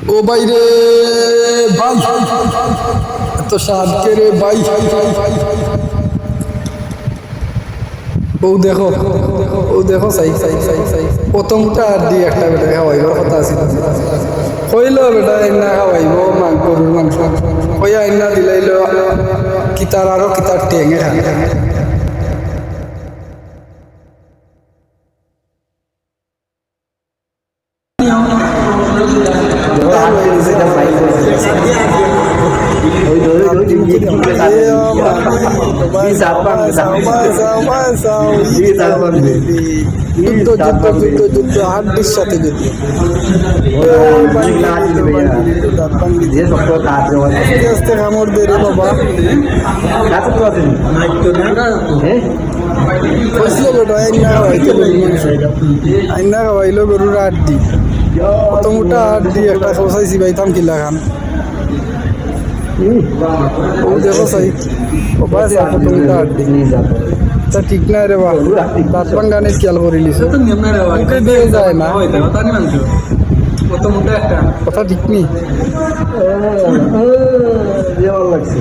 ও ভাই রে ভাই, এত স্বাদ কে রে ভাই। ও দেখো ও দেখো সাই সাই সাই সাই প্রথমটা আর দিয়ে একটা বেটা খাওয়াইব কথা আছিল হইল বেটা এনা খাওয়াইব গরুর মাংস হইয়া এনা দিলাইল কিতার আরো কিতার টেঙে থাকে যুদ্ধ হাড্ডির সাথে যুদ্ধ আস্তে কামড় দে রে বাবা আইনা খাওয়াইলো গরুর আড্ডি কত মোটা আড্ডি একটা খোসাইছি পাইতাম কিলা খান ও দেখো সাই ও বাস কত মোটা আড্ডি তা ঠিক নাই রে বাবা দাঁত পাঙ্গানে খেয়াল করে লিছে দিয়ে যায় না কথা ঠিক নেই লাগছে